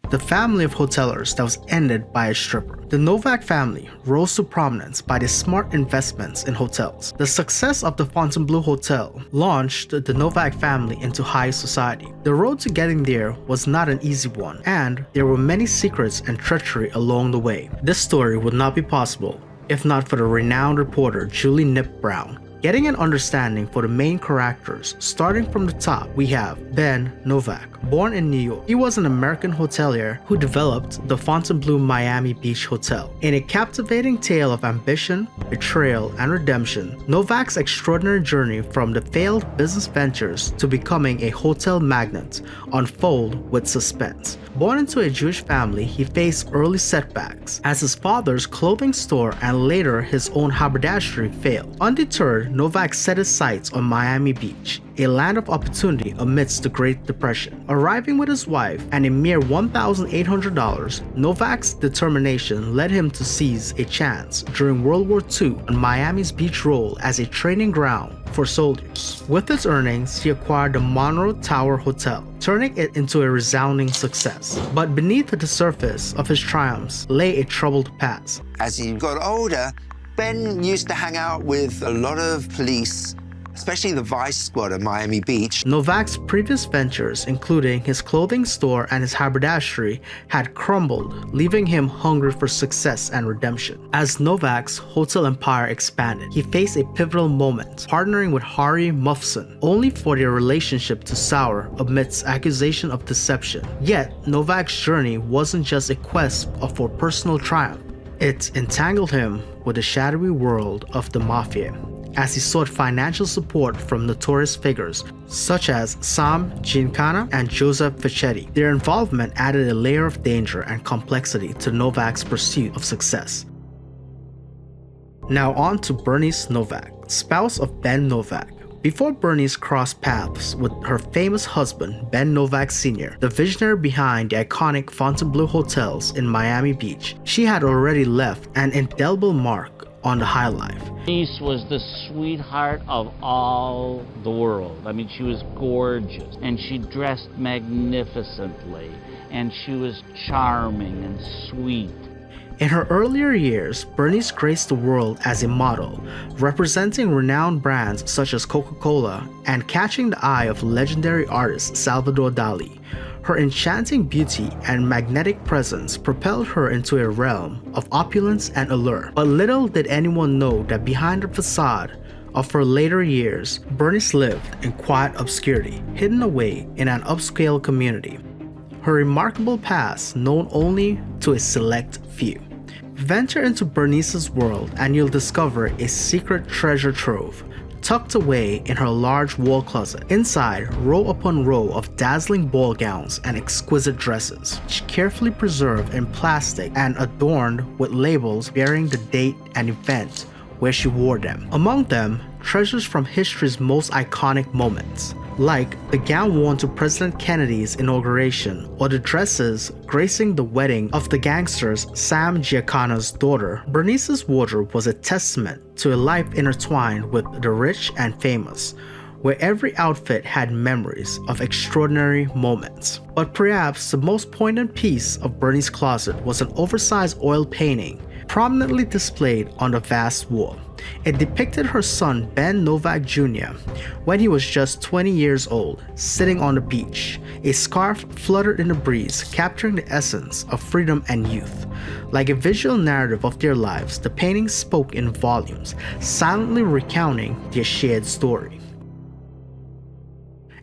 the family of hotelers that was ended by a stripper. The Novack family rose to prominence by their smart investments in hotels. The success of the Fontainebleau Hotel launched the Novack family into high society. The road to getting there was not an easy one, and there were many secrets and treachery along the way. This story would not be possible if not for the renowned reporter Julie Knipe Brown. Getting an understanding for the main characters, starting from the top, we have Ben Novack. Born in New York, he was an American hotelier who developed the Fontainebleau Miami Beach Hotel. In a captivating tale of ambition, betrayal, and redemption, Novack's extraordinary journey from the failed business ventures to becoming a hotel magnate unfold with suspense. Born into a Jewish family, he faced early setbacks as his father's clothing store and later his own haberdashery failed. Undeterred, Novack set his sights on Miami Beach, a land of opportunity amidst the Great Depression. Arriving with his wife and a mere $1,800, Novack's determination led him to seize a chance during World War II on Miami's beach role as a training ground for soldiers. With his earnings, he acquired the Monroe Tower Hotel, turning it into a resounding success. But beneath the surface of his triumphs lay a troubled past. As he got older, Ben used to hang out with a lot of police, especially the Vice Squad at Miami Beach. Novack's previous ventures, including his clothing store and his haberdashery, had crumbled, leaving him hungry for success and redemption. As Novack's hotel empire expanded, he faced a pivotal moment, partnering with Harry Muffson, only for their relationship to sour amidst accusation of deception. Yet, Novack's journey wasn't just a quest for personal triumph. It entangled him with the shadowy world of the mafia, as he sought financial support from notorious figures such as Sam Giancana and Joseph Facchetti. Their involvement added a layer of danger and complexity to Novack's pursuit of success. Now on to Bernice Novack, spouse of Ben Novack. Before Bernice crossed paths with her famous husband, Ben Novack Sr., the visionary behind the iconic Fontainebleau hotels in Miami Beach, she had already left an indelible mark on the high life. Bernice was the sweetheart of all the world. I mean, she was gorgeous, and she dressed magnificently, and she was charming and sweet. In her earlier years, Bernice graced the world as a model, representing renowned brands such as Coca-Cola and catching the eye of legendary artist Salvador Dali. Her enchanting beauty and magnetic presence propelled her into a realm of opulence and allure. But little did anyone know that behind the facade of her later years, Bernice lived in quiet obscurity, hidden away in an upscale community. Her remarkable past known only to a select few. Venture into Bernice's world and you'll discover a secret treasure trove tucked away in her large wall closet. Inside, row upon row of dazzling ball gowns and exquisite dresses, each carefully preserved in plastic and adorned with labels bearing the date and event where she wore them. Among them, treasures from history's most iconic moments, like the gown worn to President Kennedy's inauguration or the dresses gracing the wedding of the gangster's Sam Giancana's daughter. Bernice's wardrobe was a testament to a life intertwined with the rich and famous, where every outfit had memories of extraordinary moments. But perhaps the most poignant piece of Bernice's closet was an oversized oil painting prominently displayed on the vast wall. It depicted her son Ben Novack Jr. when he was just 20 years old, sitting on the beach. A scarf fluttered in the breeze, capturing the essence of freedom and youth. Like a visual narrative of their lives, the painting spoke in volumes, silently recounting their shared story.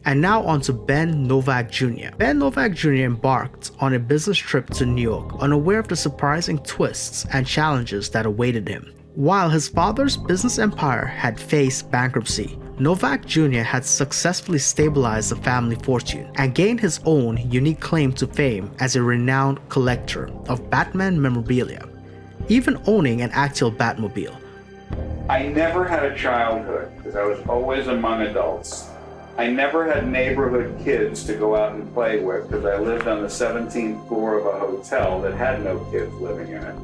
And now on to Ben Novack Jr. Ben Novack Jr. embarked on a business trip to New York, unaware of the surprising twists and challenges that awaited him. While his father's business empire had faced bankruptcy, Novack Jr. had successfully stabilized the family fortune and gained his own unique claim to fame as a renowned collector of Batman memorabilia, even owning an actual Batmobile. I never had a childhood because I was always among adults. I never had neighborhood kids to go out and play with because I lived on the 17th floor of a hotel that had no kids living in it.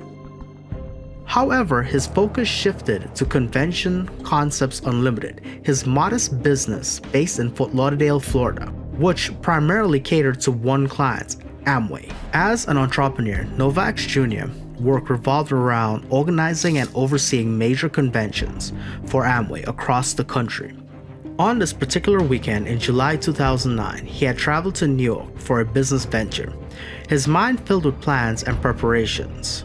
However, his focus shifted to Convention Concepts Unlimited, his modest business based in Fort Lauderdale, Florida, which primarily catered to one client, Amway. As an entrepreneur, Novack Jr. work revolved around organizing and overseeing major conventions for Amway across the country. On this particular weekend in July 2009, he had traveled to New York for a business venture, his mind filled with plans and preparations.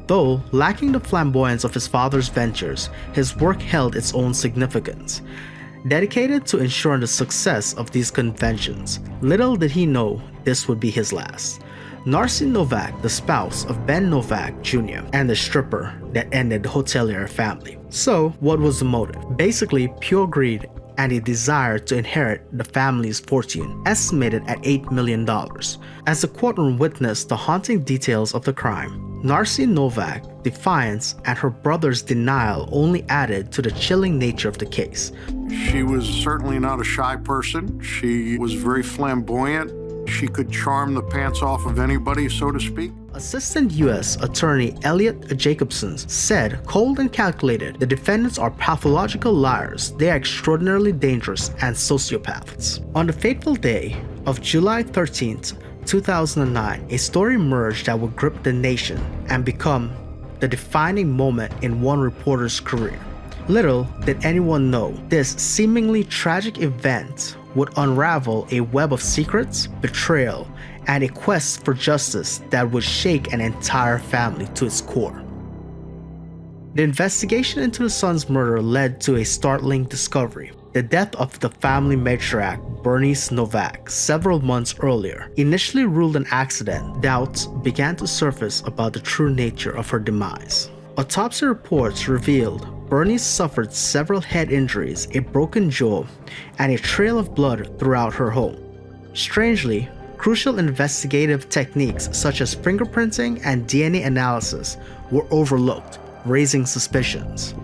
Though lacking the flamboyance of his father's ventures, his work held its own significance. Dedicated to ensuring the success of these conventions, little did he know this would be his last. Narcy Novack, the spouse of Ben Novack Jr. and the stripper that ended the hotelier family. So, what was the motive? Basically, pure greed and a desire to inherit the family's fortune, estimated at $8 million. As the courtroom witnessed the haunting details of the crime, Narcy Novack, defiance, and her brother's denial only added to the chilling nature of the case. She was certainly not a shy person. She was very flamboyant. She could charm the pants off of anybody, so to speak. Assistant U.S. Attorney Elliot Jacobson said, cold and calculated, the defendants are pathological liars. They are extraordinarily dangerous and sociopaths. On the fateful day of July 13th, 2009, a story emerged that would grip the nation and become the defining moment in one reporter's career. Little did anyone know this seemingly tragic event would unravel a web of secrets, betrayal, and a quest for justice that would shake an entire family to its core. The investigation into the son's murder led to a startling discovery. The death of the family matriarch, Bernice Novack, several months earlier. Initially ruled an accident, doubts began to surface about the true nature of her demise. Autopsy reports revealed Bernice suffered several head injuries, a broken jaw, and a trail of blood throughout her home. Strangely, crucial investigative techniques such as fingerprinting and DNA analysis were overlooked, raising suspicions.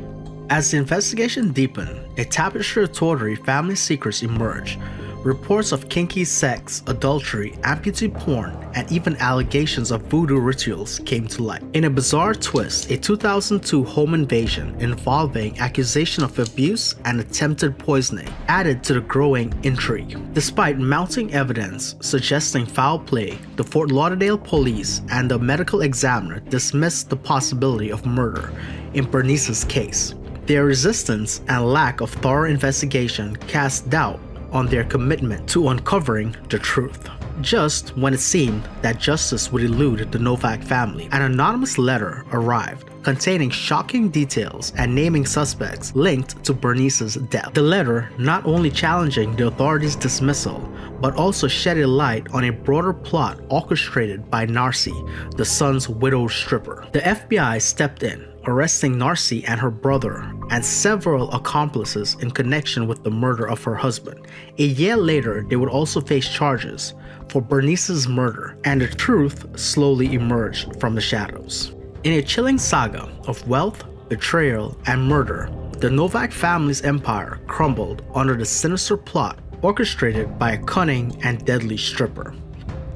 As the investigation deepened, a tapestry of tawdry family secrets emerged. Reports of kinky sex, adultery, amputee porn, and even allegations of voodoo rituals came to light. In a bizarre twist, a 2002 home invasion involving accusation of abuse and attempted poisoning added to the growing intrigue. Despite mounting evidence suggesting foul play, the Fort Lauderdale police and the medical examiner dismissed the possibility of murder in Bernice's case. Their resistance and lack of thorough investigation cast doubt on their commitment to uncovering the truth. Just when it seemed that justice would elude the Novack family, an anonymous letter arrived containing shocking details and naming suspects linked to Bernice's death. The letter not only challenging the authorities' dismissal, but also shed a light on a broader plot orchestrated by Narcy, the son's widowed stripper. The FBI stepped in, arresting Narcy and her brother and several accomplices in connection with the murder of her husband. A year later, they would also face charges for Bernice's murder, and the truth slowly emerged from the shadows. In a chilling saga of wealth, betrayal, and murder, the Novack family's empire crumbled under the sinister plot orchestrated by a cunning and deadly stripper.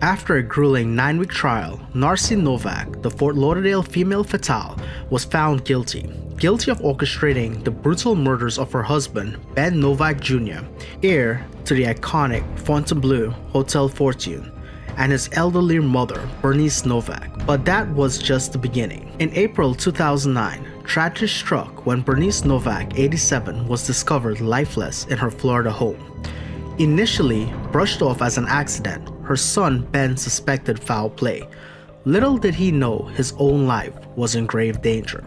After a grueling 9-week trial, Narcy Novack, the Fort Lauderdale female fatale, was found guilty of orchestrating the brutal murders of her husband, Ben Novack Jr., heir to the iconic Fontainebleau Hotel fortune, and his elderly mother, Bernice Novack. But that was just the beginning. In April 2009, tragedy struck when Bernice Novack, 87, was discovered lifeless in her Florida home. Initially brushed off as an accident, her son Ben suspected foul play. Little did he know his own life was in grave danger.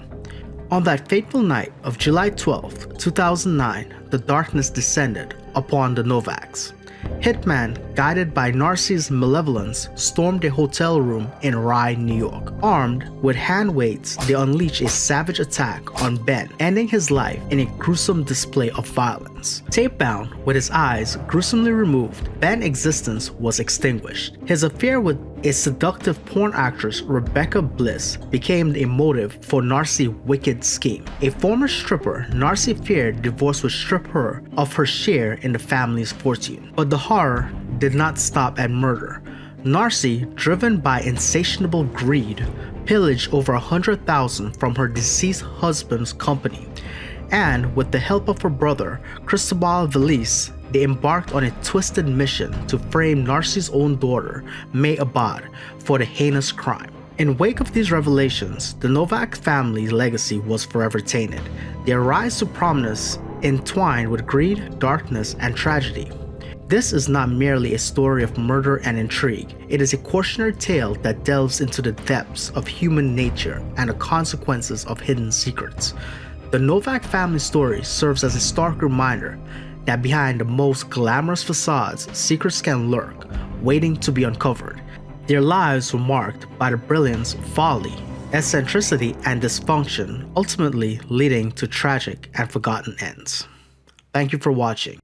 On that fateful night of July 12, 2009, the darkness descended upon the Novacks. Hitman, guided by Narcy's malevolence, stormed a hotel room in Rye, New York. Armed with hand weights, they unleashed a savage attack on Ben, ending his life in a gruesome display of violence. Tape-bound, with his eyes gruesomely removed, Ben's existence was extinguished. His affair with a seductive porn actress, Rebecca Bliss, became a motive for Narcy's wicked scheme. A former stripper, Narcy feared divorce would strip her of her share in the family's fortune. But the horror did not stop at murder. Narcy, driven by insatiable greed, pillaged over $100,000 from her deceased husband's company, and with the help of her brother, Cristobal Velez, they embarked on a twisted mission to frame Narcis's own daughter, May Abad, for the heinous crime. In wake of these revelations, the Novack family's legacy was forever tainted, their rise to prominence entwined with greed, darkness, and tragedy. This is not merely a story of murder and intrigue, it is a cautionary tale that delves into the depths of human nature and the consequences of hidden secrets. The Novack family story serves as a stark reminder that behind the most glamorous facades, secrets can lurk, waiting to be uncovered. Their lives were marked by the brilliance, folly, eccentricity, and dysfunction, ultimately leading to tragic and forgotten ends. Thank you for watching.